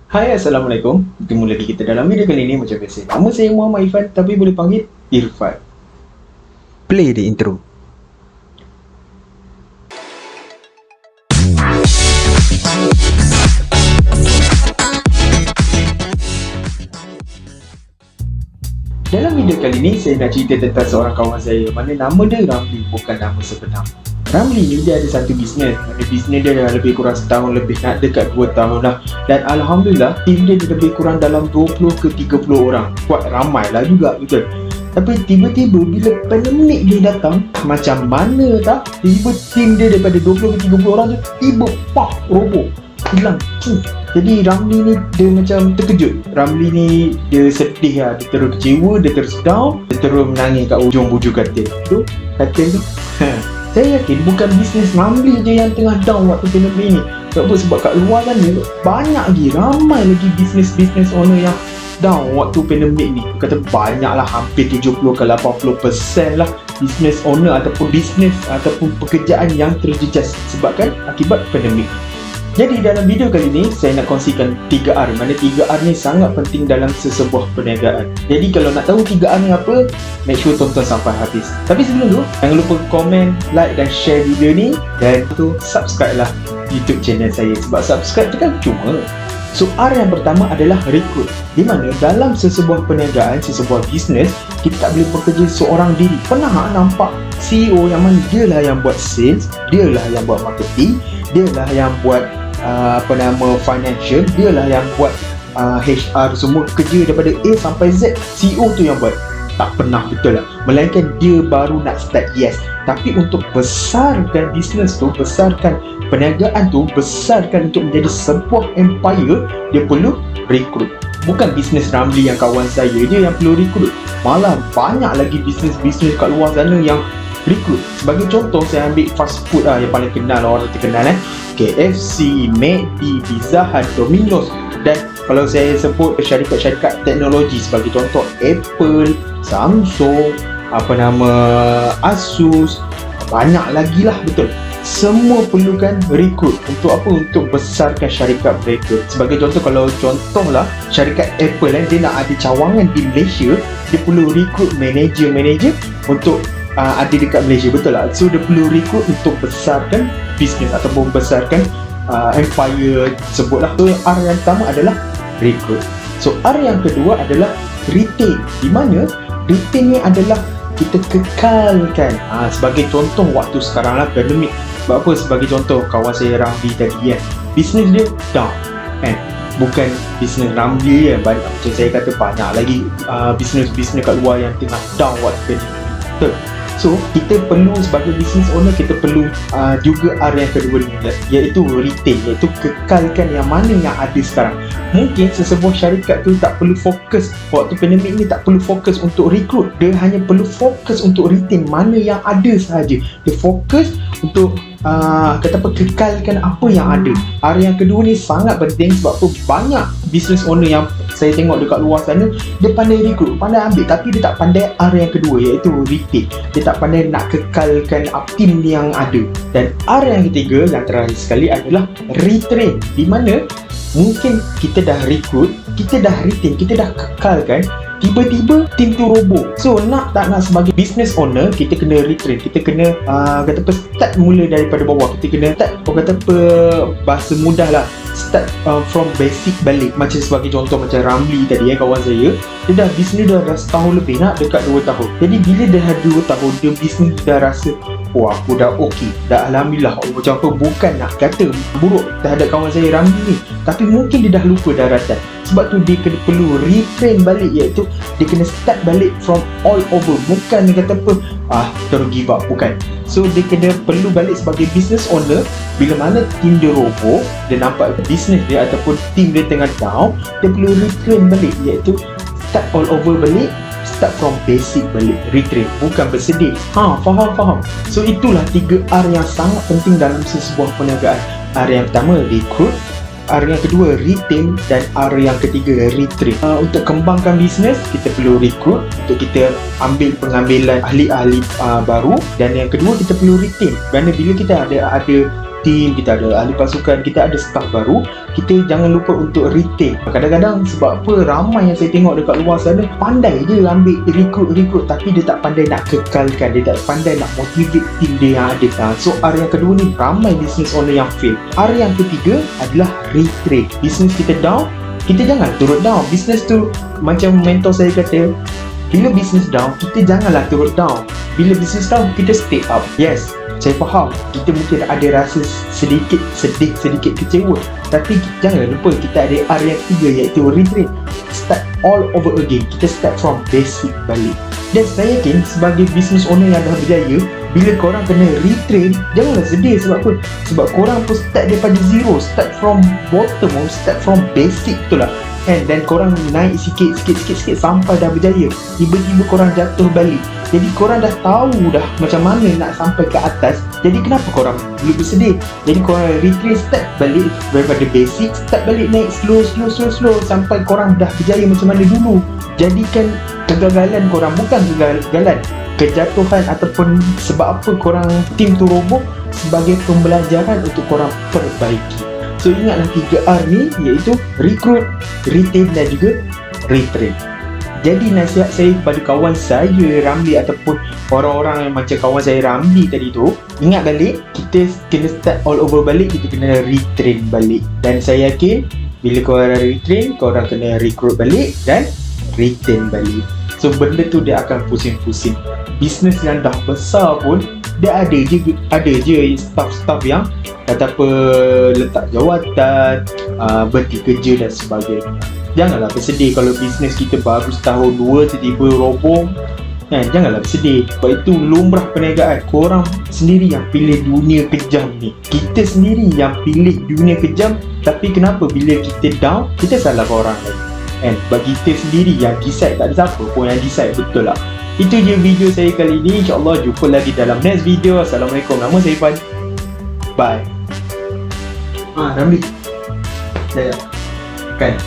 Hai, Assalamualaikum. Bertemu lagi kita dalam video kali ini macam biasa. Nama saya Muhammad Irfan, tapi boleh panggil Irfan. Play the intro. Dalam video kali ini, saya nak cerita tentang seorang kawan saya mana nama dia Ramli, bukan nama sebenar. Ramli ni dia ada satu bisnes. Bisnes dia dah lebih kurang setahun lebih, nak dekat 2 tahun dah. Dan Alhamdulillah, tim dia lebih kurang dalam 20 ke 30 orang. Kuat ramai lah juga, betul. Tapi tiba-tiba bila pandemik dia datang, macam mana tak, tiba-tiba tim dia daripada 20 ke 30 orang tu, tiba pah, roboh, hilang. Jadi Ramli ni dia macam terkejut. Ramli ni dia sedih lah, dia terus kecewa, dia terus down, dia terus menangis kat ujung bujur katil tu. Katil tu saya yakin bukan bisnes Ramli je yang tengah down waktu pandemik ni. Sebab kat luar sana banyak lagi, ramai lagi bisnes owner yang down waktu pandemik ni. Kata banyak lah, hampir 70 ke 80% lah bisnes owner ataupun bisnes ataupun pekerjaan yang terjejas sebabkan akibat pandemik. Jadi dalam video kali ini saya nak kongsikan 3R, mana 3R ni sangat penting dalam sesebuah perniagaan. Jadi kalau nak tahu 3R ni apa, make sure tonton sampai habis. Tapi sebelum tu, jangan lupa komen, like dan share video ni, dan tu subscribe lah YouTube channel saya, sebab subscribe tu kan cuma. So R yang pertama adalah recruit, di mana dalam sesebuah perniagaan, sesebuah bisnes, kita tak boleh bekerja seorang diri. Pernah nampak CEO yang mana dialah yang buat sales, dialah yang buat marketing, dialah yang buat financial, dialah yang buat HR, semua kerja daripada A sampai Z, CEO tu yang buat. Tak pernah, betul lah. Melainkan dia baru nak start, yes. Tapi untuk besarkan bisnes tu, besarkan perniagaan tu, besarkan untuk menjadi sebuah empire, dia perlu recruit. Bukan bisnes Ramli yang kawan saya je yang perlu recruit, malah banyak lagi bisnes-bisnes kat luar sana yang recruit. Sebagai contoh, saya ambil fast food lah, yang paling kenal, orang terkenal KFC, McD, Pizza Hut, Domino's. Dan kalau saya sebut syarikat-syarikat teknologi sebagai contoh, Apple, Samsung, Asus, banyak lagi lah, betul. Semua perlukan recruit. Untuk apa? Untuk besarkan syarikat mereka. Sebagai contoh, kalau contohlah syarikat Apple dia nak ada cawangan di Malaysia, dia perlu recruit manager untuk ada dekat Malaysia, betul lah. So dia perlu recruit untuk besarkan bisnes ataupun besarkan empire tersebut lah. So R yang pertama adalah recruit. So R yang kedua adalah retain, di mana retain ni adalah kita kekalkan. Sebagai contoh waktu sekarang lah pandemik. Sebab apa? Sebagai contoh kawan saya Ramli tadi bisnes dia down bukan bisnes Ramli banyak, macam saya kata banyak lagi bisnes-bisnes kat luar yang tengah down waktu pandemik. Betul. So kita perlu sebagai business owner, kita perlu juga R yang kedua ni, iaitu retain, iaitu kekalkan yang mana yang ada sekarang. Mungkin sesebuah syarikat tu tak perlu fokus waktu pandemik ni, tak perlu fokus untuk recruit, dia hanya perlu fokus untuk retain mana yang ada sahaja. Dia fokus untuk kekalkan apa yang ada. R yang kedua ni sangat penting sebab apa? Banyak business owner yang saya tengok dekat luar sana, dia pandai recruit, pandai ambil, tapi dia tak pandai R yang kedua, iaitu retain. Dia tak pandai nak kekalkan tim yang ada. Dan R yang ketiga, yang terakhir sekali adalah retrain, di mana mungkin kita dah recruit, kita dah retain, kita dah kekalkan, tiba-tiba tim tu roboh. So nak tak nak, sebagai business owner, kita kena retrain, kita kena start mula daripada bawah. Kita kena start, bahasa mudah lah, start from basic balik. Macam sebagai contoh macam Ramli tadi kawan saya, dia dah bisnes dah setahun lebih, nak dekat 2 tahun. Jadi bila dah 2 tahun, dia bisnes dah rasa, aku dah okey, dah alhamdulillah. Macam apa, bukan nak kata buruk terhadap kawan saya Ramli ni, tapi mungkin dia dah lupa daratan. Sebab tu dia kena perlu retrain balik, iaitu dia kena start balik from all over. Bukan dia kata terus give up, bukan. So dia kena perlu balik sebagai business owner. Bila mana tim dia roboh, dia nampak business dia ataupun tim dia tengah down, dia perlu retrain balik, iaitu start all over balik, start from basic balik, retrain, bukan bersedih. Faham. So itulah 3R yang sangat penting dalam sesebuah perniagaan. R yang pertama recruit, R yang kedua retain, dan R yang ketiga retrain. Untuk kembangkan bisnes, kita perlu recruit, untuk kita ambil pengambilan ahli-ahli baru, dan yang kedua kita perlu retain. Kerana bila kita ada team, kita ada ahli pasukan, kita ada staff baru, kita jangan lupa untuk retain. Kadang-kadang sebab apa, ramai yang saya tengok dekat luar sana pandai je ambil rekrut tapi dia tak pandai nak kekalkan, dia tak pandai nak motivate team dia yang ada. So area yang kedua ni, ramai business owner yang fail. Area yang ketiga adalah retrain. Business kita down, kita jangan turut down. Business tu macam mentor saya kata, bila business down, kita janganlah turut down. Bila business down, kita stay up. Yes, saya faham, kita mungkin ada rasa sedikit sedih, sedikit kecewa, tapi jangan lupa kita ada area yang ketiga, iaitu retrain. Start all over again. Kita start from basic balik. Dan saya yakin sebagai business owner yang dah berjaya, bila korang kena retrain, janganlah sedih. Sebab apa? Sebab korang pun start daripada zero, start from bottom, start from basic, betul lah. Dan korang naik sikit sampai dah berjaya, tiba-tiba korang jatuh balik. Jadi korang dah tahu dah macam mana nak sampai ke atas. Jadi kenapa korang belum bersedih? Jadi korang retrace, start balik daripada basic, start balik naik slow sampai korang dah berjaya macam mana dulu. Jadikan kegagalan korang bukan kegagalan, kejatuhan ataupun sebab apa korang tim tu roboh, sebagai pembelajaran untuk korang perbaiki. So ingatlah 3R ni, iaitu recruit, retain dan juga retrain. Jadi nasihat saya kepada kawan saya Ramli ataupun orang-orang yang macam kawan saya Ramli tadi tu, ingat balik, kita kena start all over balik, kita kena retrain balik. Dan saya yakin bila korang retrain, korang kena recruit balik dan retain balik. So benda tu dia akan pusing-pusing. Bisnes yang dah besar pun dia ada je staff-staff yang kata apa, letak jawatan, berhenti kerja dan sebagainya. Janganlah bersedih kalau bisnes kita baru setahun dua tiba-tiba roboh. Janganlah bersedih. Sebab itu lumrah perniagaan. Korang sendiri yang pilih dunia kejam ni. Kita sendiri yang pilih dunia kejam, tapi kenapa bila kita down, kita salahkan orang lain. Bagi kita sendiri yang decide, tak ada siapa pun yang decide, betul lah. Itu je video saya kali ni. InsyaAllah jumpa lagi dalam next video. Assalamualaikum. Nama saya Ivan. Bye. Ramli. Ya. Kan.